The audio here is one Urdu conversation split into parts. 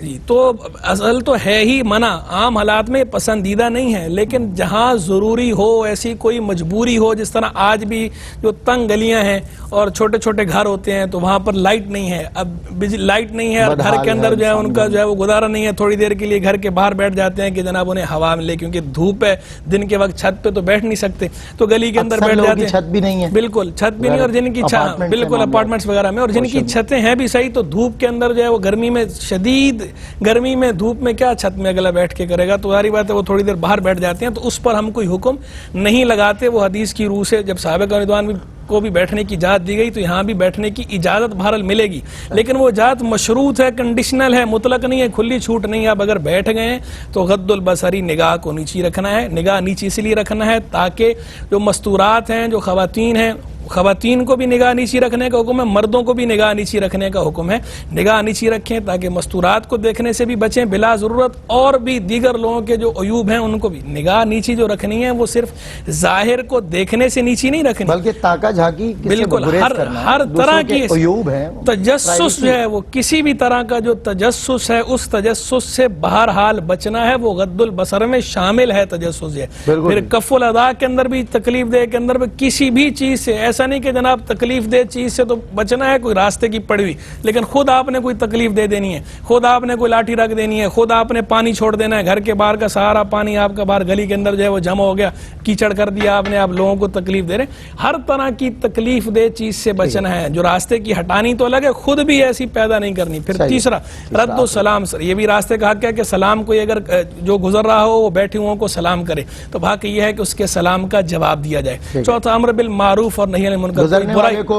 جی تو اصل تو ہے ہی منع، عام حالات میں پسندیدہ نہیں ہے، لیکن جہاں ضروری ہو، ایسی کوئی مجبوری ہو، جس طرح آج بھی جو تنگ گلیاں ہیں اور چھوٹے چھوٹے گھر ہوتے ہیں تو وہاں پر لائٹ نہیں ہے، اب لائٹ نہیں ہے اور گھر کے اندر جو ہے ان کا جو ہے وہ گزارا نہیں ہے، تھوڑی دیر کے لیے گھر کے باہر بیٹھ جاتے ہیں کہ جناب انہیں ہوا ملے، کیونکہ دھوپ ہے، دن کے وقت چھت پہ تو بیٹھ نہیں سکتے تو گلی کے اندر بیٹھ جاتے ہیں، چھت بھی نہیں ہے، بالکل چھت بھی نہیں، اور جن کی بالکل اپارٹمنٹس وغیرہ میں، اور جن کی چھتیں ہیں بھی صحیح تو دھوپ کے اندر جو ہے وہ گرمی میں، شدید گرمی میں دھوپ میں کیا چھت میں اگلا بیٹھ کے کرے گا، تو ظاہری بات ہے وہ تھوڑی دیر باہر بیٹھ جاتے ہیں، تو اس پر ہم کوئی حکم نہیں لگاتے، وہ حدیث کی روح سے جب صحابہ رضوان کو بھی بیٹھنے کی اجازت دی گئی تو یہاں بھی بیٹھنے کی اجازت بہرحال ملے گی، لیکن وہ اجازت مشروط ہے، کنڈیشنل ہے، مطلق نہیں ہے، کھلی چھوٹ نہیں ہے، اب اگر بیٹھ گئے ہیں تو غض البصری، نگاہ کو نیچی رکھنا ہے، نگاہ نیچی اس لیے رکھنا ہے تاکہ جو مستورات ہیں، جو خواتین ہیں، خواتین کو بھی نگاہ نیچی رکھنے کا حکم ہے، مردوں کو بھی نگاہ نیچی رکھنے کا حکم ہے، نگاہ نیچی رکھیں تاکہ مستورات کو دیکھنے سے بھی بچیں بلا ضرورت، اور بھی دیگر لوگوں کے جو عیوب ہیں ان کو بھی نگاہ نیچی جو رکھنی ہے، وہ صرف ظاہر کو دیکھنے سے نیچی نہیں رکھنی، بلکہ تاکہ جھانکی بالکل ہر طرح کی عیوب ہیں، تجسس جو ہے وہ کسی بھی طرح کا جو تجسس ہے اس تجسس سے بہرحال بچنا ہے، وہ غض البصر میں شامل ہے تجسس ہے، پھر کف الاذا کے اندر بھی، تکلیف دہ کے اندر بھی، کسی بھی چیز سے ایسا نہیں کہ جناب تکلیف دہ چیز سے تو بچنا ہے، کوئی راستے کی پڑی ہوئی لیکن خود آپ نے کوئی تکلیف دے دینی ہے، خود آپ نے کوئی لاٹھی رکھ دینی ہے، خود آپ نے پانی چھوڑ دینا ہے، گھر کے باہر کا سارا پانی آپ کا باہر گلی کے اندر جو ہے وہ جمع ہو گیا، کیچڑ کر دیا آپ نے، آپ لوگوں کو تکلیف دے رہے ہیں، ہر طرح کی تکلیف دہ چیز سے بچنا ہے، جو راستے کی ہٹانی تو الگ ہے، خود بھی ایسی پیدا نہیں کرنی۔ پھر تیسرا رد و سلام، سر یہ بھی راستے کا حق ہے کہ سلام کوئی اگر جو گزر رہا ہو وہ بیٹھے ہوں کو سلام کرے تو حق یہ ہے کہ اس کے سلام کا جواب دیا جائے۔ چوتھا امر بالمعروف اور نہی عن المنکر، برائی کو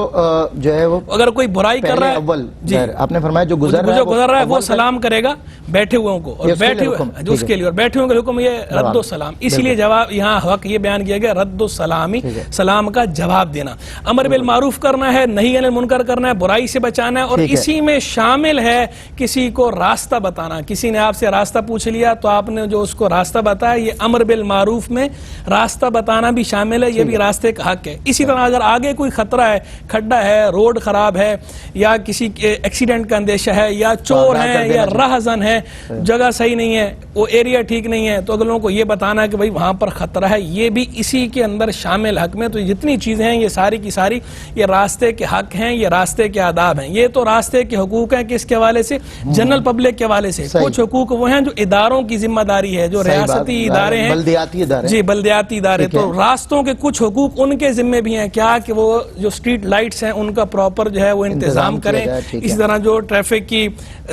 جو ہے وہ اگر کوئی برائی کر رہا ہے، جی آپ نے فرمایا جو گزر رہا ہے وہ سلام کرے گا بیٹھے ہوئے کو، اور بیٹھے ہوئے جو اس کے لیے، اور بیٹھے ہوئے کا حکم یہ رد و سلام، اسی لیے جواب یہاں حق یہ بیان کیا گیا رد و سلامی، سلام کا جواب دینا، امر بالمعروف کرنا ہے، نہی عن المنکر کرنا ہے، برائی سے بچانا ہے، اور اسی میں شامل ہے کسی کو راستہ بتانا، کسی نے آپ سے راستہ پوچھ لیا تو آپ نے جو اس کو راستہ بتایا، یہ امر بالمعروف میں راستہ بتانا بھی شامل ہے، یہ بھی راستے کا حق ہے۔ اسی طرح اگر آگے کوئی خطرہ ہے، کھڈا ہے، روڈ خراب ہے، یا کسی ایکسیڈنٹ کا اندیشہ ہے، یا چور ہیں، یا راہزن ہے، جگہ صحیح نہیں ہے، وہ ایریا ٹھیک نہیں ہے، تو اگلوں کو یہ بتانا ہے کہ بھائی وہاں پر خطرہ ہے، یہ بھی اسی کے اندر شامل حق میں۔ تو جتنی چیزیں ہیں یہ ساری کی ساری یہ راستے کے حق ہیں، یہ راستے کے آداب ہیں، یہ تو راستے کے حقوق ہیں، کس کے حوالے سے؟ جنرل پبلک کے حوالے سے۔ کچھ حقوق وہ ہیں جو اداروں کی ذمہ داری ہے، جو ریاستی ادارے ہیں، بلدیاتی ادارے، جی بلدیاتی ادارے، تو راستوں کے کچھ حقوق ان کے ذمہ بھی ہیں، کیا کہ وہ جو اسٹریٹ لائٹس ہیں ان کا پراپر جو ہے وہ انتظام کریں، اسی طرح جو ٹریفک کی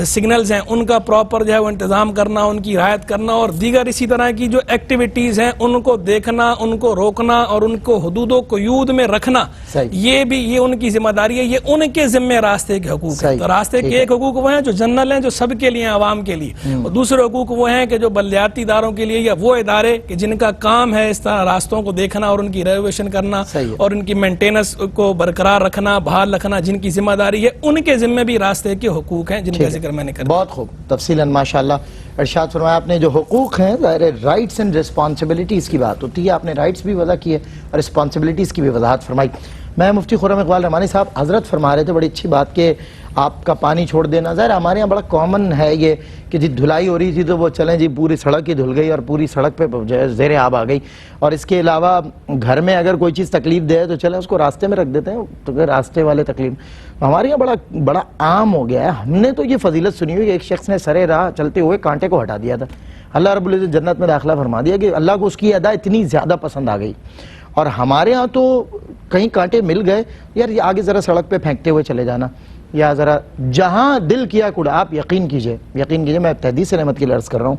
سگنلز ہیں ان کا پراپر جو ہے وہ انتظام کرنا، ان کی رعایت کرنا، اور دیگر اسی طرح کی جو ایکٹیویٹیز ہیں ان کو دیکھنا، ان کو روکنا، اور ان کو حدود و قیود میں رکھنا، یہ بھی یہ ان کی ذمہ داری ہے، یہ ان کے ذمہ راستے کے حقوق ہیں۔ تو راستے کے ایک حقوق وہ ہیں جو جنرل ہیں، جو سب کے لیے، عوام کے لیے، اور دوسرے حقوق وہ ہیں کہ جو بلدیاتی اداروں کے لیے، یا وہ ادارے کہ جن کا کام ہے اس طرح راستوں کو دیکھنا اور ان کی رینوویشن کرنا اور ان کی مینٹیننس کو برقرار رکھنا، بحال رکھنا، جن کی ذمہ داری ہے، ان کے ذمہ بھی راستے کے حقوق ہیں، جن کا ذکر میں نے کر دیا۔ بہت خوب تفصیلاً ماشاءاللہ ارشاد فرمایا آپ نے۔ جو حقوق ہیں ظاہر ہے رائٹس اینڈ رسپانسبلٹیز کی بات ہوتی ہے، آپ نے رائٹس بھی وضع کیے اور رسپانسبلٹیز کی بھی وضاحت فرمائی۔ میں مفتی خرم اقبال رحمانی صاحب حضرت فرما رہے تھے بڑی اچھی بات کہ آپ کا پانی چھوڑ دینا، ظاہر ہمارے یہاں بڑا کامن ہے یہ کہ جی دھلائی ہو رہی تھی تو وہ چلیں جی پوری سڑک ہی دھل گئی اور پوری سڑک پہ زیر آب آ گئی، اور اس کے علاوہ گھر میں اگر کوئی چیز تکلیف دے تو چلیں اس کو راستے میں رکھ دیتے ہیں، تو راستے والے تکلیف ہمارے یہاں بڑا عام ہو گیا ہے۔ ہم نے تو یہ فضیلت سنی ہوئی، ایک شخص نے سرے راہ چلتے ہوئے کانٹے کو ہٹا دیا تھا، اللہ رب العزت جنت میں داخلہ فرما دیا کہ اللہ کو اس کی ادا اتنی زیادہ پسند آ گئی۔ اور ہمارے ہاں تو کہیں کانٹے مل گئے، یار یہ آگے ذرا سڑک پہ پھینکتے ہوئے چلے جانا، یا ذرا جہاں دل کیا کوڑا۔ آپ یقین کیجئے میں تحدیث نعمت کی عرض کر رہا ہوں،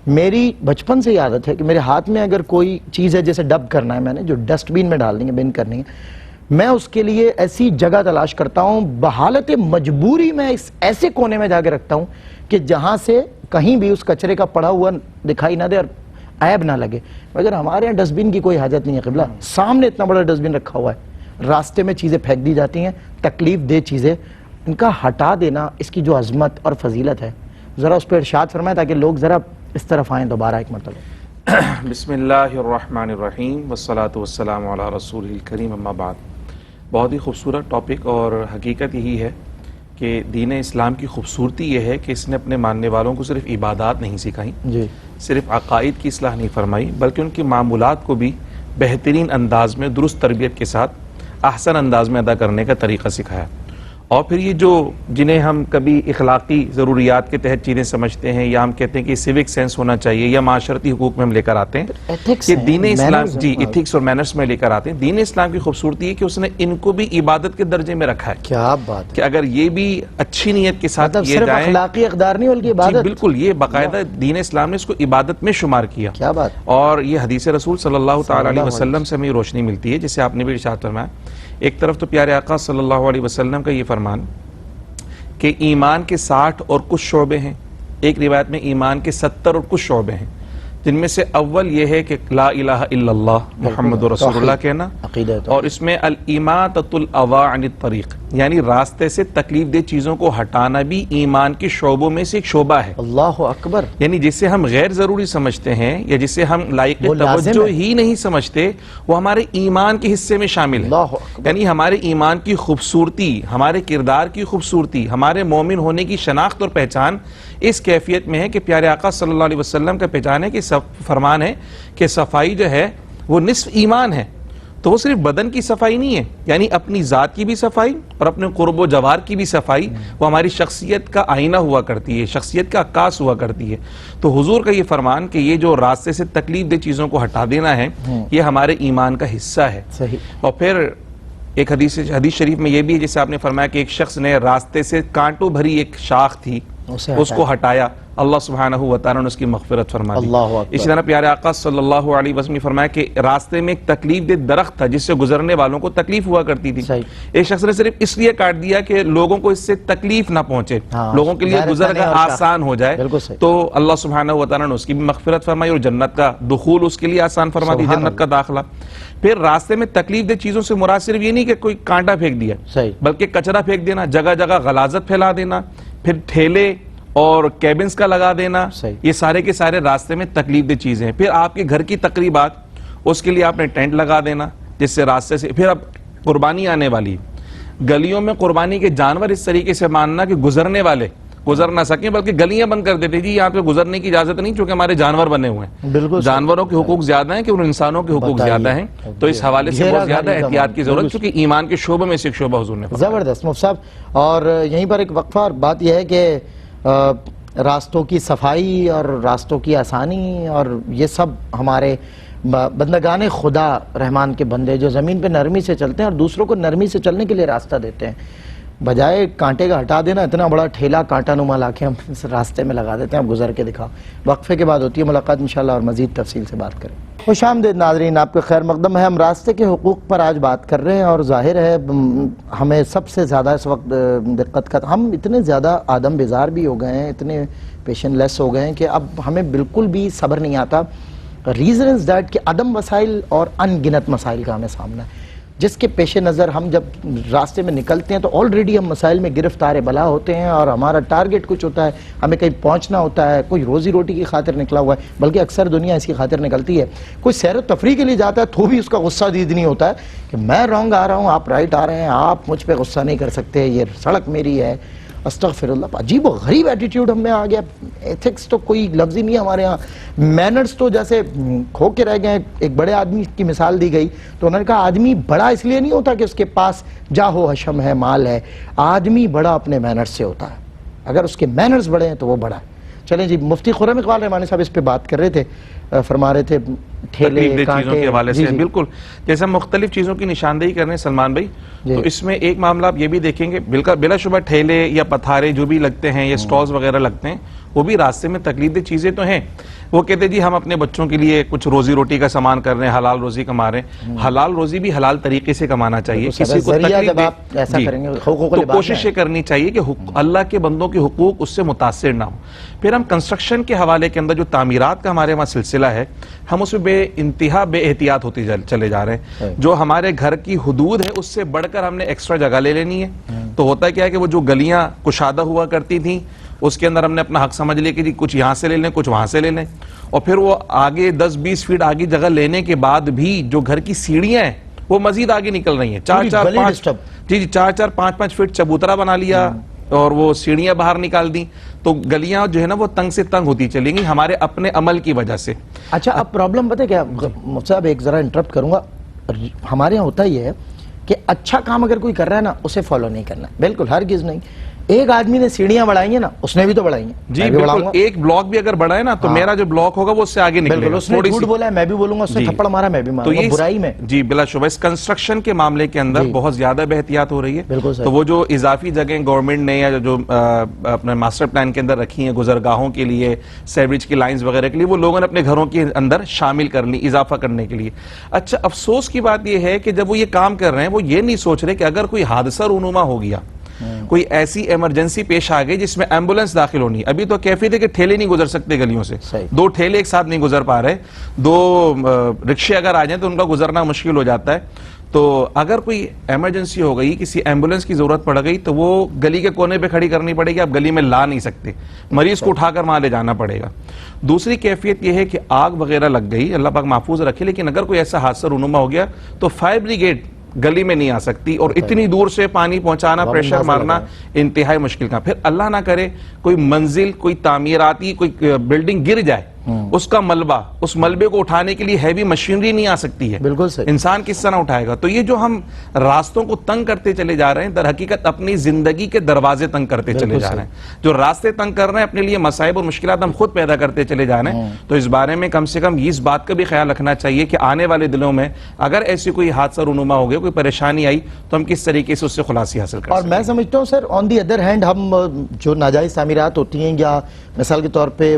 میری بچپن سے عادت ہے کہ میرے ہاتھ میں اگر کوئی چیز ہے جیسے ڈب کرنا ہے، میں نے جو ڈسٹ بین میں ڈال دیں گے، بن کرنی ہے، میں اس کے لیے ایسی جگہ تلاش کرتا ہوں، بحالت مجبوری میں اس ایسے کونے میں جا کے رکھتا ہوں کہ جہاں سے کہیں بھی اس کچرے کا پڑا ہوا دکھائی نہ دے اور عیب نہ لگے۔ مگر ہمارے یہاں ڈسٹ بین کی کوئی حاجت نہیں ہے قبلہ، سامنے اتنا بڑا ڈسٹ بین رکھا ہوا ہے، راستے میں چیزیں پھینک دی جاتی ہیں، تکلیف دہ چیزیں، ان کا ہٹا دینا، اس کی جو عظمت اور فضیلت ہے ذرا اس پہ ارشاد فرمائیں تاکہ لوگ ذرا اس طرف آئیں دوبارہ ایک مرتبہ۔ بسم اللہ الرحمن الرحیم والصلاة والسلام علی رسول الکریم، اما بعد۔ بہت ہی خوبصورت ٹاپک، اور حقیقت یہی ہے کہ دین اسلام کی خوبصورتی یہ ہے کہ اس نے اپنے ماننے والوں کو صرف عبادات نہیں سکھائیں، جی صرف عقائد کی اصلاح نہیں فرمائی، بلکہ ان کی معمولات کو بھی بہترین انداز میں درست تربیت کے ساتھ احسن انداز میں ادا کرنے کا طریقہ سکھایا۔ اور پھر یہ جو جنہیں ہم کبھی اخلاقی ضروریات کے تحت چیزیں سمجھتے ہیں، یا ہم کہتے ہیں کہ سیوک سینس ہونا چاہیے، یا معاشرتی حقوق میں ہم لے کر آتے ہیں ایتھکس کہ ہیں، دین اسلام manners ہیں۔ جی ایتھکس اور مینرز میں لے کر آتے ہیں۔ دین اسلام کی خوبصورتی ہے کہ اس نے ان کو بھی عبادت کے درجے میں رکھا ہے، کیا بات ہے، کہ اگر یہ بھی اچھی نیت کے ساتھ مطلب کیے صرف جائیں، اخلاقی اقدار نہیں بلکہ جی عبادت، بالکل، یہ باقاعدہ دین اسلام نے اس کو عبادت میں شمار کیا۔ کیا بات، اور یہ حدیث رسول صلی اللہ تعالی علیہ وسلم سے ہمیں روشنی ملتی ہے، جسے آپ نے بھی ارشاد فرمایا۔ ایک طرف تو پیارے آقا صلی اللہ علیہ وسلم کا یہ فرمان کہ ایمان کے 60 اور کچھ شعبے ہیں، ایک روایت میں ایمان کے 70 اور کچھ شعبے ہیں، جن میں سے اول یہ ہے کہ لا الہ الا اللہ محمد رسول اللہ کہنا، عقیدہ اور اس میں الاماطۃ الاذی عن الطریق، یعنی راستے سے تکلیف دہ چیزوں کو ہٹانا بھی ایمان کے شعبوں میں سے ایک شعبہ ہے، اللہ اکبر، یعنی جسے ہم غیر ضروری سمجھتے ہیں یا جسے ہم لائق وہ لازم توجہ ہے۔ ہی نہیں سمجھتے، وہ ہمارے ایمان کے حصے میں شامل ہے۔ اللہ اکبر، یعنی ہمارے ایمان کی خوبصورتی، ہمارے کردار کی خوبصورتی، ہمارے مومن ہونے کی شناخت اور پہچان اس کیفیت میں ہے کہ پیارے آقا صلی اللہ علیہ وسلم کا پہچان ہے کہ فرمان ہے کہ صفائی جو ہے وہ نصف ایمان ہے۔ تو وہ صرف بدن کی صفائی نہیں ہے، یعنی اپنی ذات کی بھی صفائی اور اپنے قرب و جوار کی بھی صفائی، وہ ہماری شخصیت کا آئینہ ہوا کرتی ہے، شخصیت کا عکاس ہوا کرتی ہے۔ تو حضور کا یہ فرمان کہ یہ جو راستے سے تکلیف دہ چیزوں کو ہٹا دینا ہے، یہ ہمارے ایمان کا حصہ ہے۔ صحیح، اور پھر ایک حدیث شریف میں یہ بھی ہے، جسے آپ نے فرمایا کہ ایک شخص نے راستے سے کانٹوں بھری ایک شاخ تھی، اس کو ہٹایا، اللہ سبحانہ و تعالیٰ نے اس کی مغفرت فرما دی۔ اللہ اکبر، اسی طرح پیارے آقا صلی اللہ علیہ وسلم نے فرمایا کہ راستے میں ایک تکلیف دہ درخت تھا جس سے گزرنے والوں کو تکلیف ہوا کرتی تھی، صحیح، ایک شخص نے صرف اس لیے کاٹ دیا کہ لوگوں کو اس سے تکلیف نہ پہنچے، ہاں، لوگوں کے لیے ظاہر گزر تنے کا اور شاخ، آسان ہو جائے، بالکل صحیح، تو اللہ سبحانہ و تعالیٰ نے اس کی بھی مغفرت فرمائی اور جنت کا دخول اس کے لیے آسان فرما دی، سبحان جنت کا داخلہ۔ پھر راستے میں تکلیف دہ چیزوں سے مراد صرف یہ نہیں کہ کوئی کانٹا پھینک دیا، صحیح، بلکہ کچرا پھینک دینا، جگہ جگہ غلاظت پھیلا دینا، پھر ٹھیلے اور کیبنز کا لگا دینا، صحیح، یہ سارے کے سارے راستے میں تکلیف دہ چیزیں ہیں۔ پھر آپ کے گھر کی تقریبات، اس کے لیے آپ نے ٹینٹ لگا دینا جس سے راستے سے، پھر اب قربانی آنے والی، گلیوں میں قربانی کے جانور اس طریقے سے ماننا کہ گزرنے والے گزر نہ سکیں، بلکہ گلیاں بند کر دیتے، جی یہاں پہ گزرنے کی اجازت نہیں چونکہ ہمارے جانور بنے ہوئے ہیں۔ بالکل جانوروں کے حقوق زیادہ ہیں کہ ان انسانوں کے حقوق زیادہ ہیں، تو اس حوالے سے بہت زیادہ احتیاط کی ضرورت، چونکہ ایمان کے شعبوں میں سے ایک شعبہ حضور نے فرمایا۔ زبردست مفتی صاحب، اور یہیں پر ایک وقفہ، اور بات یہ ہے کہ راستوں کی صفائی اور راستوں کی آسانی اور یہ سب ہمارے بندگان خدا رحمان کے بندے جو زمین پہ نرمی سے چلتے ہیں اور دوسروں کو نرمی سے چلنے کے لیے راستہ دیتے ہیں، بجائے کانٹے کا ہٹا دینا، اتنا بڑا ٹھیلا کانٹا نما لا کے ہم اس راستے میں لگا دیتے ہیں، اب گزر کے دکھاؤ۔ وقفے کے بعد ہوتی ہے ملاقات انشاءاللہ اور مزید تفصیل سے بات کریں۔ خوش آمدید ناظرین، آپ کا خیر مقدم ہے۔ ہم راستے کے حقوق پر آج بات کر رہے ہیں، اور ظاہر ہے ہمیں سب سے زیادہ اس وقت دقت کا، ہم اتنے زیادہ آدم بیزار بھی ہو گئے ہیں، اتنے پیشن لیس ہو گئے ہیں کہ اب ہمیں بالکل بھی صبر نہیں آتا۔ ریزن از دیٹ کہ عدم وسائل اور ان گنت مسائل کا ہمیں سامنا ہے، جس کے پیش نظر ہم جب راستے میں نکلتے ہیں تو آلریڈی ہم مسائل میں گرفتار بلا ہوتے ہیں، اور ہمارا ٹارگٹ کچھ ہوتا ہے، ہمیں کہیں پہنچنا ہوتا ہے، کوئی روزی روٹی کی خاطر نکلا ہوا ہے، بلکہ اکثر دنیا اس کی خاطر نکلتی ہے۔ کوئی سیر و تفریح کے لیے جاتا ہے تو بھی اس کا غصہ دید نہیں ہوتا ہے کہ میں رانگ آ رہا ہوں، آپ رائٹ آ رہے ہیں، آپ مجھ پہ غصہ نہیں کر سکتے، یہ سڑک میری ہے۔ استغفر اللہ، عجیب و غریب ایٹیٹیوڈ ہم میں آ گیا۔ ایتھکس تو کوئی لفظ ہی نہیں ہے ہمارے ہاں، مینرز تو جیسے کھو کے رہ گئے۔ ایک بڑے آدمی کی مثال دی گئی تو انہوں نے کہا آدمی بڑا اس لیے نہیں ہوتا کہ اس کے پاس جاہ و حشم ہے، مال ہے، آدمی بڑا اپنے مینرز سے ہوتا ہے، اگر اس کے مینرز بڑے ہیں تو وہ بڑا ہے۔ چلیں جی، مفتی خرم اقبال رحمانی صاحب اس پہ بات کر رہے تھے، فرما رہے تھے ٹھیلے تکلیف دہ چیزوں کانٹے کے حوالے جی سے، جی بالکل جیسے ہم مختلف چیزوں کی نشاندہی کر رہے ہیں سلمان بھائی، تو اس میں ایک معاملہ آپ یہ بھی دیکھیں گے، بلا شبہ ٹھیلے یا پتھارے جو بھی لگتے ہیں یا سٹالز وغیرہ لگتے ہیں، وہ بھی راستے میں تکلیف دہ چیزیں تو ہیں۔ وہ کہتے ہیں جی ہم اپنے بچوں کے لیے کچھ روزی روٹی کا سامان کر رہے ہیں، حلال روزی کما رہے ہیں، حلال روزی بھی حلال طریقے سے کمانا چاہیے، کسی کو تکلیف جب آپ ایسا کریں گے تو کوشش یہ کرنی چاہیے کہ اللہ کے بندوں کے حقوق اس سے متاثر نہ ہوں۔ پھر ہم کنسٹرکشن کے حوالے کے اندر جو تعمیرات کا ہمارے وہاں سلسلہ ہے، ہم اس میں بے انتہا بے احتیاط ہوتے چلے جا رہے ہیں۔ جو ہمارے گھر کی حدود ہے اس سے بڑھ کر ہم نے ایکسٹرا جگہ لے لینی ہے، تو ہوتا کیا ہے کہ وہ جو گلیاں کشادہ ہوا کرتی تھیں اس کے اندر ہم نے اپنا حق سمجھ لیا کہ جی کچھ یہاں سے لے لیں، کچھ وہاں سے لے لیں، اور پھر وہ آگے 10-20 فیٹ آگے جگہ لینے کے بعد بھی جو گھر کی سیڑھیاں ہیں وہ مزید آگے نکل رہی ہیں، 4-4-5 فٹ چبوترا بنا لیا، اور وہ سیڑھیاں باہر نکال دیں تو گلیاں جو ہے نا وہ تنگ سے تنگ ہوتی چلیں گی ہمارے اپنے عمل کی وجہ سے. اچھا اب پرابلم پتہ کیا مجھ صاحب ایک ذرا انٹرپٹ کروں گا. ہمارے یہاں ہوتا یہ ہے کہ اچھا کام اگر کوئی کر رہا ہے نا اسے فالو نہیں کرنا, بالکل ہرگز نہیں. ایک آدمی نے سیڑھیاں بڑھائی ہیں نا اس نے بھی تو بڑھائی ہیں. جی بالکل, ایک بلاک بھی اگر بڑھا ہے نا تو میرا جو بلاک ہوگا وہ اس سے آگے نکلے گا. اس نے جھوٹ بولا ہے میں بھی بولوں گا, اس نے تھپڑ مارا میں بھی ماروں گا, برائی میں. جی بلا شبہ اس کنسٹرکشن کے معاملے کے اندر بہت زیادہ بے-احتیاط ہو رہی ہے. تو وہ جو اضافی جگہیں گورنمنٹ نے یا جو اپنے ماسٹر پلان کے اندر رکھی ہیں گزرگاہوں کے لیے, سیوریج کی لائنز وغیرہ کے لیے, وہ لوگوں نے اپنے گھروں کے اندر شامل کر لی اضافہ کرنے کے لیے. اچھا افسوس کی بات یہ ہے کہ جب وہ یہ کام کر رہے ہیں وہ یہ نہیں سوچ رہے کہ اگر کوئی حادثہ رونما ہو گیا, کوئی ایسی ایمرجنسی پیش آ گئی جس میں ایمبولنس داخل ہونی, ابھی تو کیفیت ہے کہ ٹھیلے نہیں گزر سکتے گلیوں سے, 2 ٹھیلے ایک ساتھ نہیں گزر پا رہے, 2 رکشے اگر آ جائیں تو ان کا گزرنا مشکل ہو جاتا ہے. تو اگر کوئی ایمرجنسی ہو گئی, کسی ایمبولنس کی ضرورت پڑ گئی تو وہ گلی کے کونے پہ کھڑی کرنی پڑے گی, آپ گلی میں لا نہیں سکتے, مریض کو اٹھا کر وہاں لے جانا پڑے گا. دوسری کیفیت یہ ہے کہ آگ وغیرہ لگ گئی, اللہ پاک محفوظ رکھے, لیکن اگر کوئی ایسا حادثہ رونما ہو گیا تو فائر بریگیڈ گلی میں نہیں آ سکتی, اور اتنی دور سے پانی پہنچانا, پریشر مارنا انتہائی مشکل کا. پھر اللہ نہ کرے کوئی منزل, کوئی تعمیراتی کوئی بلڈنگ گر جائے, اس کا ملبہ, اس ملبے کو اٹھانے کے لیے ہیوی مشینری نہیں آ سکتی ہے, بالکل صحیح, انسان کس طرح اٹھائے گا. تو یہ جو ہم راستوں کو تنگ کرتے چلے جا رہے ہیں در حقیقت اپنی زندگی کے دروازے تنگ کرتے چلے جا رہے ہیں. جو راستے تنگ کر رہے ہیں اپنے لیے مصائب اور مشکلات ہم خود پیدا کرتے چلے جا رہے ہیں. تو اس بارے میں کم سے کم اس بات کا بھی خیال رکھنا چاہیے کہ آنے والے دنوں میں اگر ایسی کوئی حادثہ رونما ہو گیا, کوئی پریشانی آئی, تو ہم کس طریقے سے اس سے خلاصی حاصل کر سکیں. اور میں سمجھتا ہوں سر آن دی ادر ہینڈ ہم جو ناجائز تعمیرات ہوتی ہیں, یا مثال کے طور پہ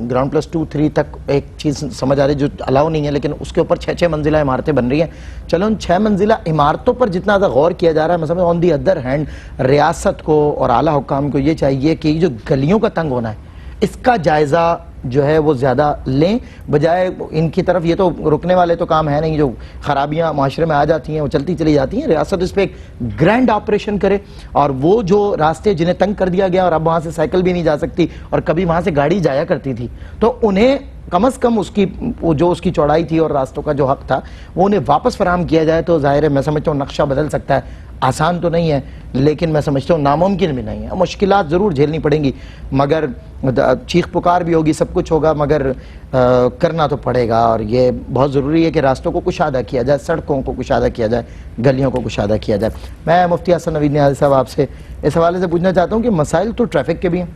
گراؤنڈ پلس 2 3 تک ایک چیز سمجھ آ رہی جو الاؤ نہیں ہے, لیکن اس کے اوپر 6 منزلہ عمارتیں بن رہی ہیں. چلو ان 6 منزلہ عمارتوں پر جتنا زیادہ غور کیا جا رہا ہے, میں سمجھتا ہوں آن دی ادر ہینڈ ریاست کو اور اعلیٰ حکام کو یہ چاہیے کہ یہ جو گلیوں کا تنگ ہونا ہے اس کا جائزہ جو ہے وہ زیادہ لیں, بجائے ان کی طرف. یہ تو رکنے والے تو کام ہے نہیں, جو خرابیاں معاشرے میں آ جاتی ہیں وہ چلتی چلی جاتی ہیں. ریاست اس پہ ایک گرینڈ آپریشن کرے, اور وہ جو راستے جنہیں تنگ کر دیا گیا اور اب وہاں سے سائیکل بھی نہیں جا سکتی اور کبھی وہاں سے گاڑی جایا کرتی تھی, تو انہیں کم از کم اس کی جو اس کی چوڑائی تھی اور راستوں کا جو حق تھا وہ انہیں واپس فراہم کیا جائے. تو ظاہر ہے میں سمجھتا ہوں نقشہ بدل سکتا ہے, آسان تو نہیں ہے لیکن میں سمجھتا ہوں ناممکن بھی نہیں ہے. مشکلات ضرور جھیلنی پڑیں گی, مگر چیخ پکار بھی ہوگی, سب کچھ ہوگا, مگر کرنا تو پڑے گا. اور یہ بہت ضروری ہے کہ راستوں کو کشادہ کیا جائے, سڑکوں کو کشادہ کیا جائے, گلیوں کو کشادہ کیا جائے. میں مفتی حسن نوید نیازی صاحب آپ سے اس حوالے سے پوچھنا چاہتا ہوں کہ مسائل تو ٹریفک کے بھی ہیں,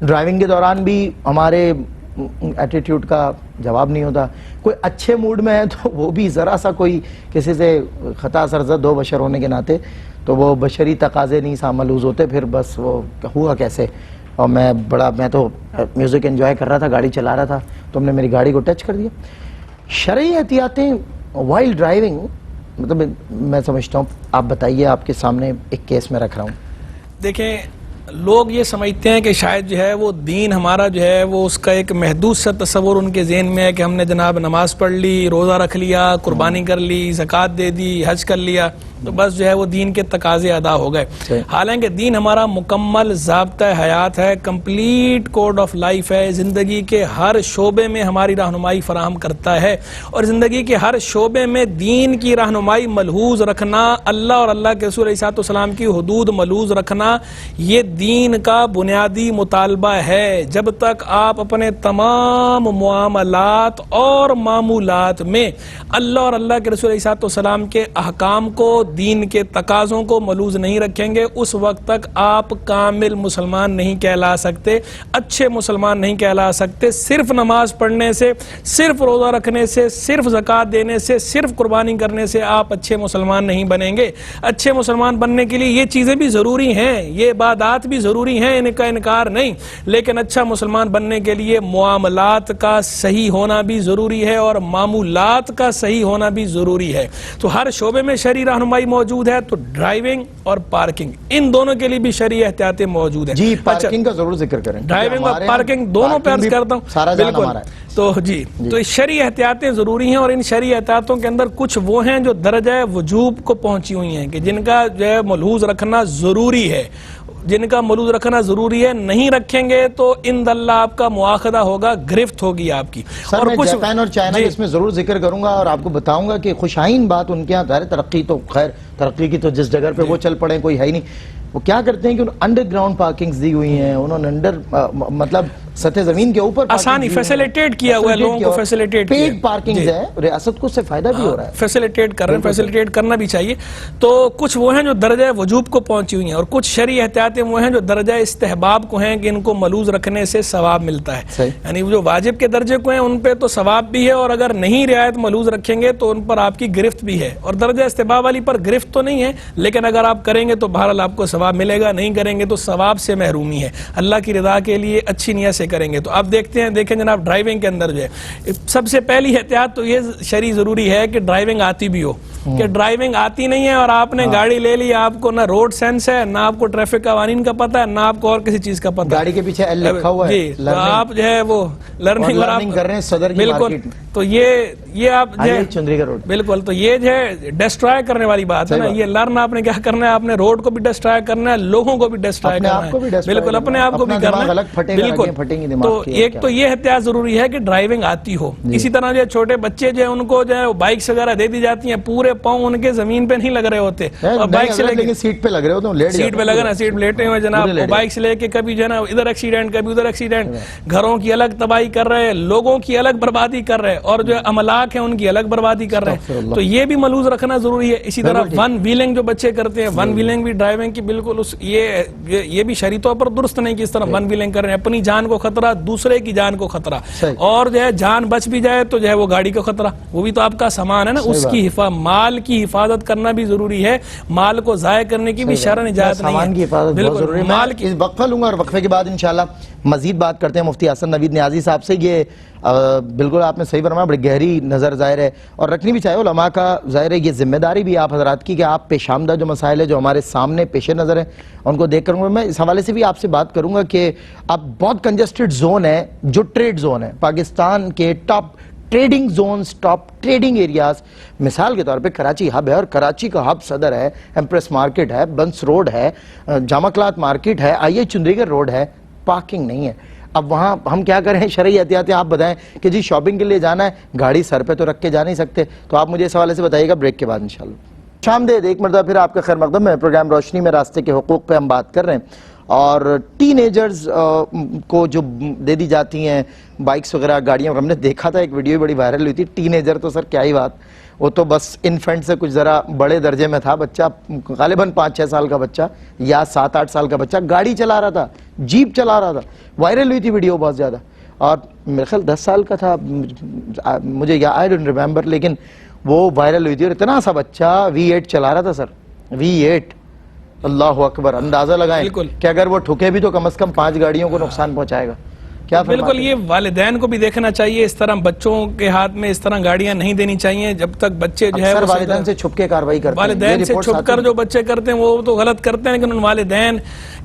ڈرائیونگ کے دوران بھی ہمارے ایٹیٹیوڈ کا جواب نہیں ہوتا. کوئی اچھے موڈ میں ہے تو وہ بھی ذرا سا کوئی کسی سے خطا سرزد ہو بشر ہونے کے ناطے تو وہ بشری تقاضے نہیں ساملوز ہوتے, پھر بس وہ ہوا کیسے. اور میں تو میوزک انجوائے کر رہا تھا, گاڑی چلا رہا تھا, تم نے میری گاڑی کو ٹچ کر دیا. شرعی احتیاطیں وائل ڈرائیونگ, مطلب میں سمجھتا ہوں, آپ بتائیے, آپ کے سامنے ایک کیس میں رکھ رہا ہوں. دیکھیں لوگ یہ سمجھتے ہیں کہ شاید جو ہے وہ دین ہمارا جو ہے وہ اس کا ایک محدود سا تصور ان کے ذہن میں ہے کہ ہم نے جناب نماز پڑھ لی, روزہ رکھ لیا, قربانی کر لی, زکوٰۃ دے دی, حج کر لیا, تو بس جو ہے وہ دین کے تقاضے ادا ہو گئے. حالانکہ دین ہمارا مکمل ضابطہ حیات ہے, کمپلیٹ کوڈ آف لائف ہے, زندگی کے ہر شعبے میں ہماری رہنمائی فراہم کرتا ہے. اور زندگی کے ہر شعبے میں دین کی رہنمائی ملحوظ رکھنا, اللہ اور اللہ کے رسول علیہ السلام کی حدود ملحوظ رکھنا, یہ دین کا بنیادی مطالبہ ہے. جب تک آپ اپنے تمام معاملات اور معمولات میں اللہ اور اللہ کے رسول علیہ السلام کے احکام کو, دین کے تقاضوں کو ملحوظ نہیں رکھیں گے, اس وقت تک آپ کامل مسلمان نہیں کہلا سکتے, اچھے مسلمان نہیں کہلا سکتے. صرف نماز پڑھنے سے, صرف روزہ رکھنے سے, صرف زکوٰۃ دینے سے, صرف قربانی کرنے سے آپ اچھے مسلمان نہیں بنیں گے. اچھے مسلمان بننے کے لیے یہ چیزیں بھی ضروری ہیں, یہ عبادات بھی ضروری ہیں, ان کا انکار نہیں, لیکن اچھا مسلمان بننے کے لیے معاملات کا صحیح ہونا بھی ضروری ہے اور معمولات کا صحیح ہونا بھی ضروری ہے. تو ہر شعبے میں شرعی رہنمائی موجود ہے, تو ڈرائیونگ اور پارکنگ ان دونوں کے لیے بھی شرعی احتیاطیں موجود ہیں. جی پارکنگ کا ضرور ذکر کریں, ڈرائیونگ اور پارکنگ دونوں پہ عرض کرتا ہوں. بالکل, تو جی تو شرعی احتیاطیں ضروری ہیں, اور ان شرعی احتیاطوں کے اندر کچھ وہ ہیں جو درجہ وجوب کو پہنچی ہوئی ہیں کہ جن کا جو ہے ملحوظ رکھنا ضروری ہے, جن کا ملحوظ رکھنا ضروری ہے. نہیں رکھیں گے تو عند اللہ آپ کا مواخذہ ہوگا, گرفت ہوگی آپ کی. اور میں جاپان اور چائنا اس میں ضرور ذکر کروں گا اور آپ کو بتاؤں گا کہ خوشائن بات ان کے یہاں, ظاہر ترقی تو خیر ترقی کی تو جس جگہ پہ وہ چل پڑے کوئی ہے ہی نہیں, وہ کیا کرتے ہیں کہ انڈر گراؤنڈ پارکنگز دی ہوئی ہیں، انہوں نے مطلب سطح زمین کے اوپر آسانی فیسیلیٹیٹ کیا ہوا ہے، لوگوں کو فیسیلیٹیٹ کیا پیڈ پارکنگز ہے، ریاست کو اس سے فائدہ بھی ہو رہا ہے، فیسیلیٹیٹ کر رہے ہیں، فیسیلیٹیٹ کرنا بھی چاہیے. تو کچھ وہ ہیں جو درجہ وجوب کو پہنچی ہوئی ہیں، اور کچھ شرعی احتیاطیں وہ ہیں جو درجہ استحباب کو ہیں کہ ان کو ملوز رکھنے سے ثواب ملتا ہے. یعنی جو واجب کے درجے کو ہیں ان پہ تو ثواب بھی ہے، اور اگر نہیں رعایت ملوز رکھیں گے تو ان پر آپ کی گرفت بھی ہے. اور درجہ استحباب والی پر گرفت تو نہیں ہے، لیکن اگر آپ کریں گے تو بہرحال آپ کو ثواب ملے گا، نہیں کریں گے تو ثواب سے محرومی ہے. اللہ کی رضا کے لیے اچھی نیت سے کریں گے. تو آپ دیکھیں جناب ڈرائیونگ کے اندر جو ہے سب سے پہلی احتیاط تو یہ شرعی ضروری ہے کہ ڈرائیونگ آتی بھی ہو. کہ ڈرائیونگ آتی نہیں ہے اور آپ نے گاڑی لے لی، آپ کو نہ روڈ سینس ہے، نہ آپ کو ٹریفک قوانین کا پتہ ہے، نہ آپ کو اور کسی چیز کا پتہ ہے. گاڑی کے پیچھے ایل لکھا ہوا ہے، جی تو آپ جو ہے وہ لرننگ کر رہے ہیں صدر کی بالکل. مارکیٹ. تو یہ آپ جو ہے چندری کا روڈ بالکل، تو یہ جو ہے ڈسٹرائے کرنے والی بات ہے نا. یہ لرن آپ نے کیا کرنا ہے، آپ نے روڈ کو بھی ڈسٹرائے کرنا ہے، لوگوں کو بھی ڈسٹرائے کرنا ہے، بالکل اپنے آپ کو بھی کرنا ہے، بالکل. تو ایک تو یہ احتیاط ضروری ہے کہ ڈرائیونگ آتی ہو. اسی طرح جو چھوٹے بچے جو ہیں ان کو جو ہے بائکس وغیرہ دے دی جاتی ہیں، پورے پاؤں ان کے زمین پہ نہیں لگ رہے ہوتے، اور بائک سے لے کے سیٹ پہ لگ رہے ہوتے، سیٹ پہ لگا نا، سیٹ پہ لیٹے ہوئے جناب، بائک سے لے کے کبھی جو ہے نا ادھر ایکسیڈنٹ کبھی ادھر ایکسیڈنٹ، گھروں کی الگ تباہی کر رہے، لوگوں کی الگ بربادی کر رہے، اور جو املاک ہیں ان کی الگ بربادی کر رہے ہیں. تو یہ بھی ملوز رکھنا ضروری ہے. اسی طرح ون ویلنگ جو بچے کرتے ہیں، ون ویلنگ بھی ڈرائیونگ کی بالکل یہ بھی شرعی طور پر درست نہیں کہ اس طرح ون ویلنگ کر رہے ہیں. اپنی جان کو خطرہ، دوسرے کی جان کو خطرہ، اور جو ہے جان بچ بھی جائے تو جو ہے وہ گاڑی کا خطرہ، وہ بھی تو آپ کا سامان ہے نا، اس کی مال کی حفاظت کرنا بھی ضروری ہے. مال کو ضائع کرنے کی بھی شرع اجازت نہیں ہے. سامان کی حفاظت بہت ضروری ہے. مال کی وقفہ لوں گا اور وقفے کے بعد انشاءاللہ مزید بات کرتے ہیں مفتی حسن نوید نیازی صاحب سے. یہ بالکل آپ نے صحیح فرمایا، بڑی گہری نظر ظاہر ہے اور رکھنی بھی چاہیے. علماء کا ظاہر ہے یہ ذمہ داری بھی آپ حضرات کی کہ آپ پیش آمدہ جو مسائل ہیں جو ہمارے سامنے پیش نظر ہیں ان کو دیکھ کروں گا. میں اس حوالے سے بھی آپ سے بات کروں گا کہ اب بہت کنجسٹڈ زون ہے جو ٹریڈ زون ہے، پاکستان کے top trading zones, top trading areas. مثال کے طور پہ کراچی ہب ہے، اور کراچی کا ہب صدر ہے، ایمپریس مارکیٹ ہے، بنس روڈ ہے، جامع کلات مارکیٹ ہے، آئیے چندری گڑھ روڈ ہے. پارکنگ نہیں ہے. اب وہاں ہم کیا کریں؟ شرعی احتیاطیں آپ بتائیں کہ جی شاپنگ کے لیے جانا ہے، گاڑی سر پہ تو رکھ کے جا نہیں سکتے. تو آپ مجھے اس حوالے سے بتائیے گا بریک کے بعد انشاءاللہ. شامدید، ایک مرتبہ پھر آپ کا خیر مقدم ہے. پروگرام روشنی میں راستے کے حقوق پہ ہم بات کر رہے ہیں، اور ٹین ایجرز کو جو دے دی جاتی ہیں بائکس وغیرہ، گاڑیاں. ہم نے دیکھا تھا ایک ویڈیو بڑی وائرل ہوئی تھی. ٹین ایجر تو سر کیا ہی بات، وہ تو بس انفینٹ سے کچھ ذرا بڑے درجے میں تھا بچہ، غالباً 5-6 سال کا بچہ یا 7-8 سال کا بچہ گاڑی چلا رہا تھا، جیپ چلا رہا تھا. وائرل ہوئی تھی ویڈیو بہت زیادہ، اور میرے خیال 10 سال کا تھا مجھے آئی ڈونٹ ریمبر، لیکن وہ وائرل ہوئی تھی. اور اتنا سا بچہ V8 چلا رہا تھا سر، V8. اللہ اکبر. اندازہ لگائیں کہ اگر وہ ٹھکے بھی تو کم از کم 5 گاڑیوں کو نقصان پہنچائے گا. کیا بالکل یہ والدین کو بھی دیکھنا چاہیے، اس طرح بچوں کے ہاتھ میں اس طرح گاڑیاں نہیں دینی چاہیے جب تک بچے جو ہے والدین سے چھپ کے کارروائی کرتے ہیں. والدین سے چھپ کر جو بچے کرتے ہیں وہ تو غلط کرتے ہیں، لیکن ان والدین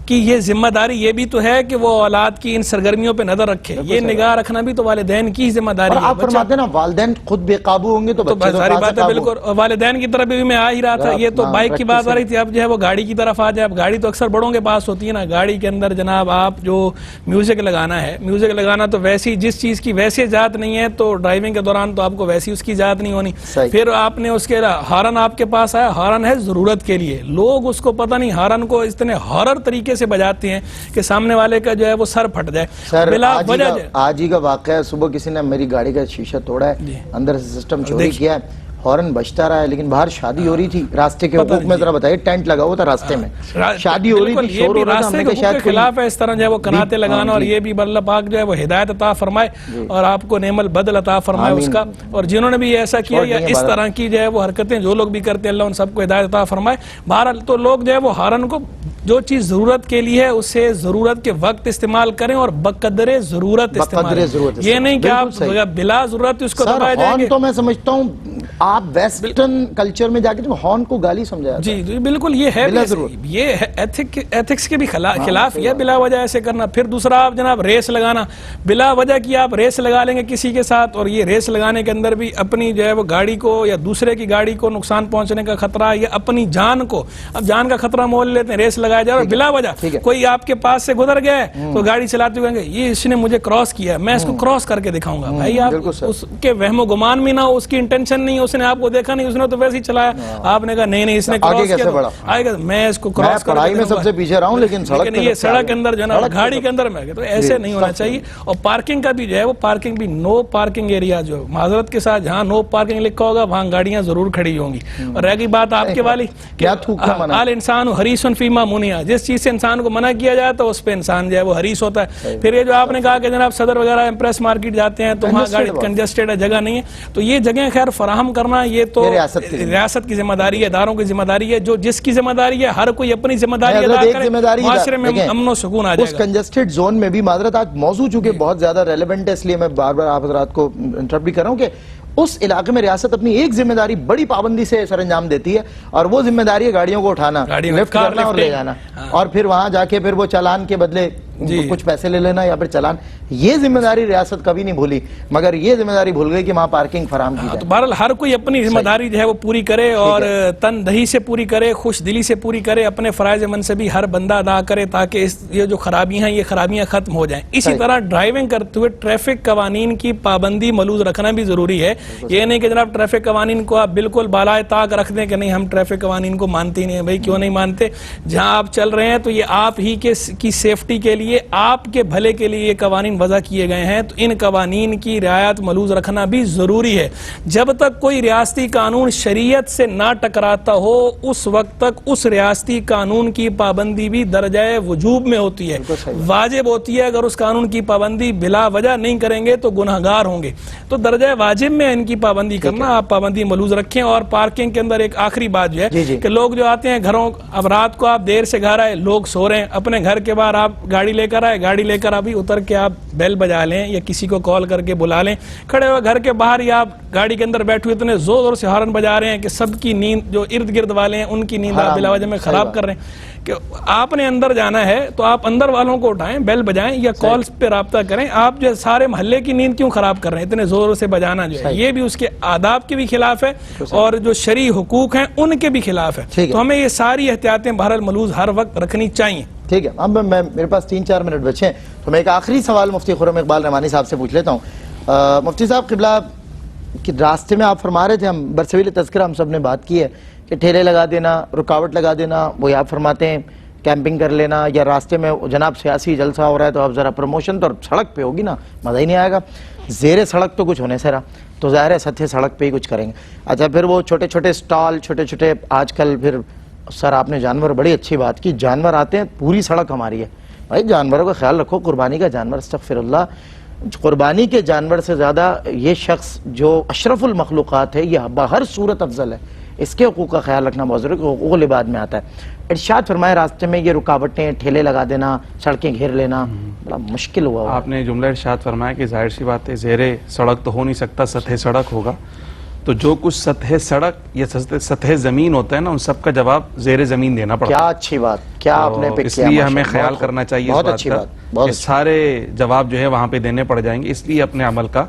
کی یہ ذمہ داری یہ بھی تو ہے کہ وہ اولاد کی ان سرگرمیوں پہ نظر رکھے. یہ نگاہ رکھنا بھی تو والدین کی ذمہ داری ہے. آپ فرماتے ہیں نا والدین خود بے قابو ہوں گے تو ساری بات ہے. بالکل والدین کی طرف بھی میں آ ہی رہا تھا. یہ تو بائک کی بات آ رہی تھی، اب جو ہے وہ گاڑی کی طرف آ جائے. اب گاڑی تو اکثر بڑوں کے پاس ہوتی ہے نا. گاڑی کے اندر جناب آپ جو میوزک لگانا ہے، میوزک لگانا تو ویسی جس چیز کی ویسی اجازت نہیں ہے تو ڈرائیونگ کے دوران تو آپ کو ویسی اس کی اجازت نہیں ہونی. پھر آپ نے اس کے ہارن آپ کے پاس آیا، ہارن ہے ضرورت کے لیے. لوگ اس کو پتہ نہیں ہارن کو اتنے ہارر طریقے سے بجاتے ہیں کہ سامنے والے کا جو ہے وہ سر پھٹ جائے. بلا وجہ آج ہی کا واقعہ ہے، صبح کسی نے میری گاڑی کا شیشہ توڑا ہے، اندر سے سسٹم چوری کیا ہے، ہارن بجتا رہا ہے، لیکن باہر شادی ہو رہی تھی. راستے کے حقوق میں ذرا بتائیے، ٹینٹ لگا ہوا تھا راستے میں، شادی ہو رہی تھی، شور ہو رہا تھا. ہم نے کہا شاید خلاف ہے اس طرح جو ہے وہ کناتے لگانا، اور یہ بھی اللہ پاک جو ہے وہ ہدایت عطا فرمائے اور آپ کو نعم البدل عطا فرمائے اس کا. اور جنہوں نے بھی ایسا کیا یا اس طرح کی جو ہے وہ حرکتیں جو لوگ بھی کرتے ہیں، اللہ ان سب کو ہدایت عطا فرمائے. بہرحال تو لوگ جو ہے وہ ہارن کو جو چیز ضرورت کے لیے اسے ضرورت کے وقت استعمال کریں اور بقدر ضرورت استعمال. یہ نہیں کہ آپ بلا ضرورت اس کو دبائے جائیں گے. تو میں سمجھتا ہوں آپ ویسٹرن کلچر میں جا کے ہارن کو گالی سمجھا. جی بالکل یہ ہے، یہ ایتھکس کے بھی خلاف ہے بلا وجہ ایسے کرنا. پھر دوسرا آپ جناب ریس لگانا بلا وجہ کی، آپ ریس لگا لیں گے کسی کے ساتھ، اور یہ ریس لگانے کے اندر بھی اپنی جو ہے وہ گاڑی کو یا دوسرے کی گاڑی کو نقصان پہنچنے کا خطرہ یا اپنی جان کو، اب جان کا خطرہ مول لیتے ہیں، ریس لگایا جائے. اور بلا وجہ کوئی آپ کے پاس سے گزر گیا ہے تو گاڑی چلاتے ہوئے یہ اس نے مجھے کراس کیا، میں اس کو کراس کر کے دکھاؤں گا. بھائی آپ اس کے وہم و گمان میں نہ ہو، اس کی انٹینشن نہیں، اس نے آپ کو دیکھا نہیں, اس نے تو ویسے ہی چلایا, آپ نے کہا نہیں اس نے آگے کیسے بڑھا, آئے گا میں اس کو کراس کر, پڑھائی میں سب سے پیچھے رہا ہوں لیکن یہ سڑک کے اندر جو ہے نا گاڑی کے اندر میں, تو ایسے نہیں ہونا چاہیے. اور پارکنگ کا بھی جو ہے وہ پارکنگ بھی نو پارکنگ ایریا, جو معذرت کے ساتھ جہاں نو پارکنگ لکھا ہوگا وہاں گاڑیاں ضرور کھڑی ہوں گی. اور رہ گئی بات آپ کے والی کہ آل انسان حریص فیما منع, جس چیز سے انسان کو منع کیا جائے تو اس پہ انسان جو ہے وہ حریص ہوتا ہے. پھر یہ جو آپ نے کہا کہ جناب صدر وغیرہ امپریس مارکیٹ جاتے ہیں تو وہاں گاڑی کنجسٹڈ ہے, جگہ نہیں ہے, تو یہ جگہیں خیر فراہم کرنا یہ تو ریاست کی ذمہ داری ہے, اداروں کی ذمہ داری ہے, جو جس کی ذمہ داری ہے ہر کوئی اپنی ذمہ داری ادا کرے, معاشرے میں امن و سکون آ جائے گا. اس کنجسٹڈ زون میں بھی معذرت, آج موضوع چونکہ بہت زیادہ ریلیونٹ ہے اس لیے میں بار بار آپ حضرات کو انٹرپٹ بھی کر رہا ہوں کہ اس علاقے میں ریاست اپنی ایک ذمہ داری بڑی پابندی سے سر انجام دیتی ہے, اور وہ ذمہ داری ہے گاڑیوں کو اٹھانا, لفٹ کرنا اور لے جانا, اور پھر وہاں جا کے پھر وہ چالان کے بدلے کچھ پیسے لے لینا یا پھر چلان. یہ ذمہ داری ریاست کبھی نہیں بھولی, مگر یہ ذمہ داری بھول گئی کہ وہاں پارکنگ فراہم کی جائے. تو بہرحال ہر کوئی اپنی ذمہ داری جو ہے وہ پوری کرے, اور تن دہی سے پوری کرے, خوش دلی سے پوری کرے, اپنے فرائض منصبی ہر بندہ ادا کرے تاکہ یہ جو خرابیاں ہیں یہ خرابیاں ختم ہو جائیں. اسی طرح ڈرائیونگ کرتے ہوئے ٹریفک قوانین کی پابندی ملوز رکھنا بھی ضروری ہے. یہ نہیں کہ جناب ٹریفک قوانین کو آپ بالکل بالائے طاق رکھ دیں کہ نہیں ہم ٹریفک قوانین کو مانتے ہی نہیں. بھائی کیوں نہیں مانتے, جہاں آپ چل رہے ہیں تو یہ آپ ہی کی سیفٹی کے لیے, آپ کے بھلے کے لیے یہ قوانین وضع کیے گئے ہیں, تو ان قوانین کی رعایت ملوز رکھنا بھی ضروری ہے. جب تک کوئی ریاستی قانون شریعت سے نہ ٹکراتا ہو اس وقت تک اس ریاستی قانون کی پابندی بھی درجہ وجوب میں ہوتی ہے, واجب ہوتی ہے. اگر اس قانون کی پابندی بلا وجہ نہیں کریں گے تو گناہگار ہوں گے. تو درجہ واجب میں ان کی پابندی کرنا, آپ پابندی ملوز رکھیں. اور پارکنگ کے اندر ایک آخری بات جو ہے کہ لوگ جو آتے ہیں گھروں, اب رات کو آپ دیر سے گھر آئے, لوگ سو رہے ہیں, اپنے گھر کے باہر آپ گاڑی لے کر آئے, گاڑی لے کر ابھی اتر کے آپ بیل بجا لیں یا کسی کو کال کر کے بلا لیں, کھڑے ہوئے گھر کے باہر یا آپ گاڑی کے اندر بیٹھے ہوئے اتنے زور زور سے ہارن بجا رہے ہیں کہ سب کی نیند, جو ارد گرد والے ہیں ان کی نیند آپ بلا وجہ میں خراب کر رہے ہیں. کہ آپ نے اندر جانا ہے تو آپ اندر والوں کو اٹھائیں, بیل بجائیں یا کالز پہ رابطہ کریں. آپ جو سارے محلے کی نیند کیوں خراب کر رہے ہیں, اتنے زور سے بجانا جو ہے یہ بھی اس کے آداب کے بھی خلاف ہے اور جو شرعی حقوق ہیں ان کے بھی خلاف ہے. تو ہمیں یہ ساری احتیاطیں بہرحال ملوز ہر وقت رکھنی چاہیے. ٹھیک ہے, اب میرے پاس 3-4 منٹ بچے ہیں تو میں ایک آخری سوال مفتی خرم اقبال رحمانی صاحب سے پوچھ لیتا ہوں. مفتی صاحب قبلہ, کہ راستے میں آپ فرما رہے تھے, ہم برسویل تذکرہ ہم سب نے بات کی ہے کہ ٹھیلے لگا دینا, رکاوٹ لگا دینا, وہ آپ فرماتے ہیں کیمپنگ کر لینا, یا راستے میں جناب سیاسی جلسہ ہو رہا ہے تو اب ذرا پروموشن تو سڑک پہ ہوگی نا, مزہ ہی نہیں آئے گا. زیر سڑک تو کچھ ہونے سے رہا, تو ظاہر ہے سطح سڑک پہ ہی کچھ کریں گے. اچھا, پھر وہ چھوٹے چھوٹے سٹال, چھوٹے چھوٹے آج کل پھر سر آپ نے جانور, بڑی اچھی بات کی, جانور آتے ہیں, پوری سڑک ہماری ہے. بھائی جانوروں کا خیال رکھو, قربانی کا جانور, استغفر اللہ, قربانی کے جانور سے زیادہ یہ شخص جو اشرف المخلوقات ہے یہ بہر صورت افضل ہے, اس کے حقوق کا خیال رکھنا بہت ضروری ہے, حقوق العباد میں آتا ہے. ارشاد فرمائے راستے میں یہ رکاوٹیں, ٹھیلے لگا دینا, سڑکیں گھیر لینا, بڑا مشکل ہوا. آپ نے جملہ ارشاد فرمایا کہ ظاہر سی بات ہے زیر سڑک تو ہو نہیں سکتا, سطح سڑک ہوگا. تو جو کچھ سطح سڑک یا سطح زمین ہوتا ہے نا, ان سب کا جواب زیر زمین دینا پڑتا ہے. کیا اچھی بات, کیا آپ نے اس لیے ہمیں خیال کرنا چاہیے اس بات کا کہ سارے جواب جو ہے وہاں پہ دینے پڑ جائیں گے. اس لیے اپنے عمل کا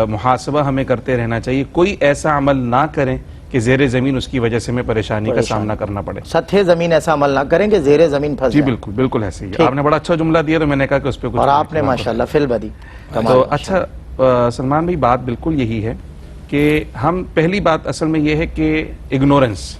محاسبہ ہمیں کرتے رہنا چاہیے. کوئی ایسا عمل نہ کریں کہ زیر زمین اس کی وجہ سے ہمیں پریشانی کا سامنا کرنا پڑے. سطح زمین ایسا عمل نہ کریں کہ زیر زمین پھنس جائیں. جی بالکل بالکل ایسے ہی. آپ نے بڑا اچھا جملہ دیا تو میں نے کہا کہ اس پہ کچھ, اور آپ نے ماشاءاللہ فل بدی. تو اچھا سلمان بھائی, بات بالکل یہی ہے کہ ہم, پہلی بات اصل میں یہ ہے کہ اگنورنس,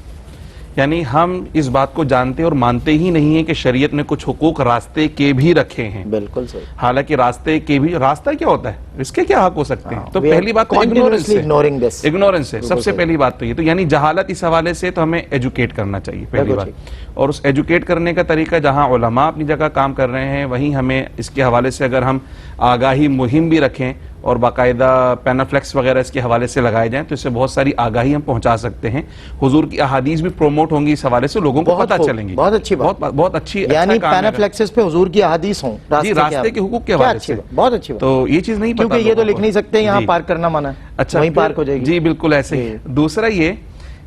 یعنی ہم اس بات کو جانتے اور مانتے ہی نہیں ہیں کہ شریعت نے کچھ حقوق راستے کے بھی رکھے ہیں. بالکل صحیح. حالانکہ راستے کے بھی, راستہ کیا ہوتا ہے, اس کے کیا حق ہو سکتے ہیں؟ تو پہلی بات تو اگنورنس ہے, سب سے پہلی بات تو یہ. تو یعنی جہالت اس حوالے سے تو ہمیں ایجوکیٹ کرنا چاہیے پہلی بات. اور اس ایجوکیٹ کرنے کا طریقہ, جہاں علماء اپنی جگہ کام کر رہے ہیں وہیں ہمیں اس کے حوالے سے اگر ہم آگاہی مہم بھی رکھیں اور باقاعدہ پینافلیکس وغیرہ اس کے حوالے سے لگائے جائیں تو اس سے بہت ساری آگاہی ہم پہنچا سکتے ہیں. حضور کی احادیث بھی پروموٹ ہوں گی اس حوالے سے, لوگوں کو پتہ چلیں گی. بہت اچھی بات, بہت اچھی, یعنی پینافلیکسز پہ حضور کی احادیث ہوں, راستے کے حقوق کے حوالے سے. بہت اچھی بات. تو یہ چیز نہیں پتہ, کیونکہ یہ تو لکھ نہیں سکتے یہاں پارک کرنا منع ہے, اچھا وہیں پارک ہو جائے گی. جی بالکل ایسے ہی. دوسرا یہ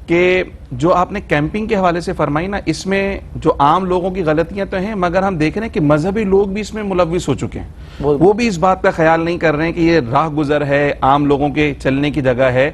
کہ جو آپ نے کیمپنگ کے حوالے سے فرمائی نا, اس میں جو عام لوگوں کی غلطیاں تو ہیں, مگر ہم دیکھ رہے ہیں کہ مذہبی لوگ بھی اس میں ملوث ہو چکے ہیں. وہ بھی اس بات کا خیال نہیں کر رہے ہیں کہ یہ راہ گزر ہے, عام لوگوں کے چلنے کی جگہ ہے.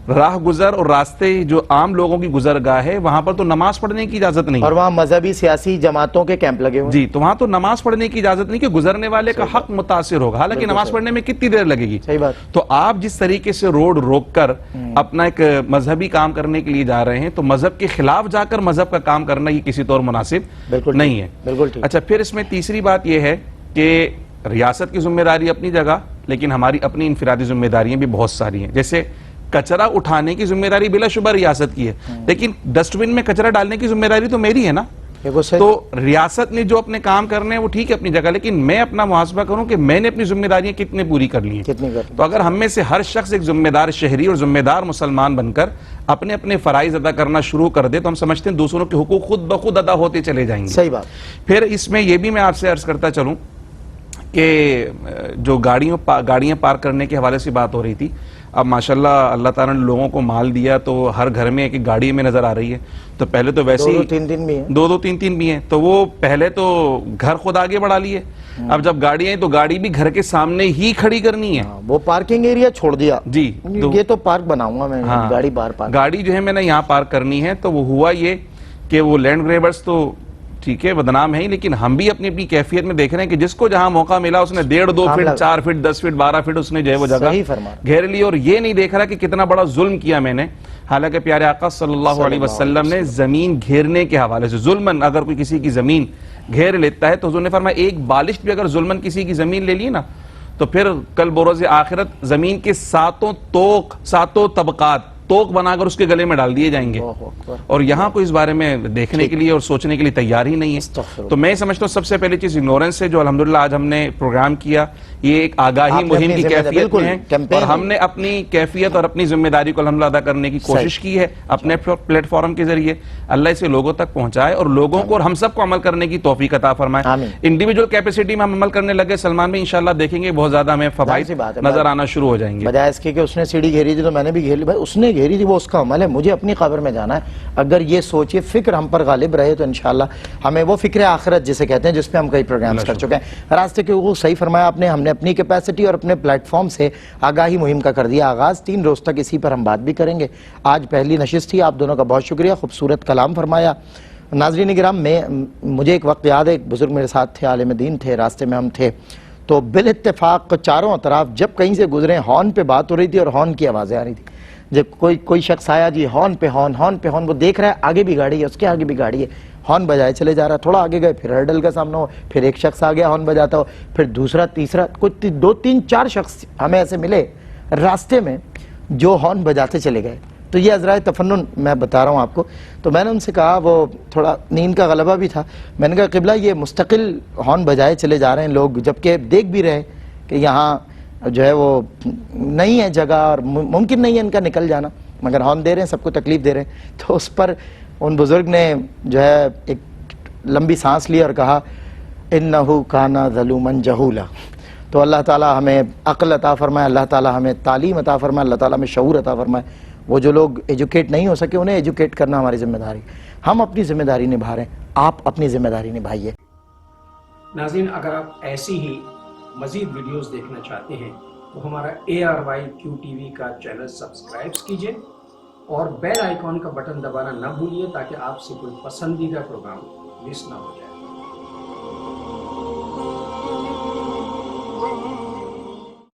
راہ گزر اور راستے جو عام لوگوں کی گزرگاہ ہے وہاں پر تو نماز پڑھنے کی اجازت نہیں اور وہاں مذہبی سیاسی جماعتوں کے کیمپ لگے ہوئے جی، تو وہاں تو نماز پڑھنے کی اجازت نہیں کہ گزرنے والے کا حق متاثر ہوگا، حالانکہ نماز پڑھنے میں کتنی دیر لگے گی. صحیح بات. تو آپ جس طریقے سے روڈ روک کر اپنا ایک مذہبی کام کرنے کے لیے جا رہے ہیں تو مذہب کے خلاف جا کر مذہب کا کام کرنا یہ کسی طور مناسب نہیں ہے. بالکل ٹھیک. اچھا، پھر اس میں تیسری بات یہ ہے کہ ریاست کی ذمہ داری اپنی جگہ، لیکن ہماری اپنی انفرادی ذمہ داریاں بھی بہت ساری ہیں. جیسے کچرا اٹھانے کی ذمہ داری بلا شبہ ریاست کی ہے، لیکن ڈسٹ بن میں کچرا ڈالنے کی ذمہ داری تو میری ہے نا. تو ریاست نے جو اپنے کام کرنے ہیں وہ ٹھیک ہے اپنی جگہ، لیکن میں اپنا محاسبہ کروں کہ میں نے اپنی ذمہ داریاں کتنے پوری کر لی ہیں. تو اگر ہم میں سے ہر شخص ایک ذمہ دار شہری اور ذمہ دار مسلمان بن کر اپنے اپنے فرائض ادا کرنا شروع کر دے تو ہم سمجھتے ہیں دوسروں کے حقوق خود بخود ادا ہوتے چلے جائیں گے. صحیح بات. پھر اس میں یہ بھی میں آپ سے عرض کرتا چلوں کہ جو گاڑیاں پارک کرنے کے حوالے سے بات ہو رہی تھی، اب ماشاءاللہ اللہ تعالیٰ نے لوگوں کو مال دیا تو ہر گھر میں ایک گاڑی میں نظر آ رہی ہے. تو پہلے تو ویسے ہی دو تین بھی ہیں، تو وہ پہلے تو گھر خود آگے بڑھا لیے. اب جب گاڑیاں ہیں تو گاڑی بھی گھر کے سامنے ہی کھڑی کرنی ہے. وہ پارکنگ ایریا چھوڑ دیا جی، یہ تو پارک بناؤں گا میں، گاڑی باہر پارک، گاڑی جو ہے میں نے یہاں پارک کرنی ہے. تو وہ ہوا یہ کہ وہ لینڈ گریبرز تو ٹھیک ہے بدنام ہے، لیکن ہم بھی اپنی اپنی کیفیت میں دیکھ رہے ہیں کہ جس کو جہاں موقع ملا اس نے 1.5 2 فٹ 4 فٹ 10 فٹ 12 فٹ اس نے جو ہے وہ جگہ گھیر لی، اور یہ نہیں دیکھ رہا کہ کتنا بڑا ظلم کیا میں نے. حالانکہ پیارے آقا صلی اللہ علیہ وسلم نے زمین گھیرنے کے حوالے سے ظلمن اگر کوئی کسی کی زمین گھیر لیتا ہے تو حضور نے فرمایا ایک بالشت بھی اگر ظلمن کسی کی زمین لے لی نا تو پھر کل بروز آخرت زمین کے ساتوں طبقات توق بنا کر اس کے گلے میں ڈال دیے جائیں گے. اور یہاں کوئی اس بارے میں دیکھنے کے لیے اور سوچنے کے لیے تیار ہی نہیں ہے. تو میں سمجھتا ہوں سب سے پہلی چیز اگنورنس ہے جو الحمدللہ آج ہم نے پروگرام کیا، یہ ایک آگاہی مہم کی کیفیت میں ہے اور ہم نے اپنی کیفیت اور اپنی ذمہ داری کو الحمدللہ ادا کرنے کی کوشش کی ہے اپنے پلیٹ فارم کے ذریعے. اللہ اسے لوگوں تک پہنچائے اور لوگوں کو اور ہم سب کو عمل کرنے کی توفیق عطا فرمائے. انڈیویجول کیپیسٹی میں ہم عمل کرنے لگے سلمان بھائی انشاءاللہ دیکھیں گے بہت زیادہ ہمیں فوائد نظر آنا شروع ہو جائیں گے. بجائے اس کے کہ اس نے سیڑھی گھیری تھی تو میں نے بھی گھیر لی، بھائی اس نے گھیری تھی وہ اس کا عمل ہے، مجھے اپنی قبر میں جانا ہے. اگر یہ سوچ یہ فکر ہم پر غالب رہے تو انشاءاللہ ہمیں وہ فکر آخرت جسے کہتے ہیں جس پہ ہم کئی پروگرامز کر چکے ہیں. راستے کے حقوق صحیح فرمایا آپ نے، ہم نے اپنی کیپیسٹی اور اپنے پلیٹ فارم سے آگاہی مہم کا کر دیا آغاز. 3 روز تک اسی پر ہم بات بھی کریں گے. آج پہلی نشست تھی، آپ دونوں کا بہت شکریہ، خوبصورت کلام فرمایا. ناظرین کرام، مجھے ایک وقت یاد ہے ایک بزرگ میرے ساتھ تھے، عالم دین تھے، راستے میں ہم تھے تو بالاتفاق چاروں طرف جب کہیں سے گزرے ہارن پہ بات ہو رہی تھی اور ہارن کی آوازیں آ رہی تھی. جب کوئی شخص آیا جی ہارن پہ ہارن، وہ دیکھ رہا ہے آگے بھی گاڑی ہے، اس کے آگے بھی گاڑی ہے، ہارن بجائے چلے جا رہا ہے. تھوڑا آگے گئے پھر ہرڈل کا سامنا ہو، پھر ایک شخص آ گیا ہارن بجاتا ہو، پھر دوسرا تیسرا، کچھ 2 3 4 شخص ہمیں ایسے ملے راستے میں جو ہارن بجاتے چلے گئے. تو یہ عذرائے تفنن میں بتا رہا ہوں آپ کو. تو میں نے ان سے کہا، وہ تھوڑا نیند کا غلبہ بھی تھا، میں نے کہا قبلہ یہ مستقل ہارن بجائے چلے جا رہے ہیں لوگ، جبکہ دیکھ بھی رہے کہ یہاں جو ہے وہ نہیں ہے جگہ اور ممکن نہیں ہے ان کا نکل جانا، مگر ہارن دے رہے ہیں، سب کو تکلیف دے رہے ہیں. تو اس پر ان بزرگ نے جو ہے ایک لمبی سانس لی اور کہا انہو کانا ظلوما جہولا. تو اللہ تعالیٰ ہمیں عقل عطا فرمائے، اللہ تعالیٰ ہمیں تعلیم عطا فرمائے، اللہ تعالیٰ ہمیں شعور عطا فرمائے. وہ جو لوگ ایجوکیٹ نہیں ہو سکے انہیں ایجوکیٹ کرنا ہماری ذمہ داری. ہم اپنی ذمہ داری نبھا رہے ہیں، آپ اپنی ذمہ داری نبھائیے. ناظرین، اگر آپ ایسی ہی مزید ویڈیوز دیکھنا چاہتے ہیں تو ہمارا ARYQTV کا چینل سبسکرائب کیجئے اور بیل آئیکن کا بٹن دبانا نہ بھولیے تاکہ آپ سے کوئی پسندیدہ پروگرام مس نہ ہو جائے.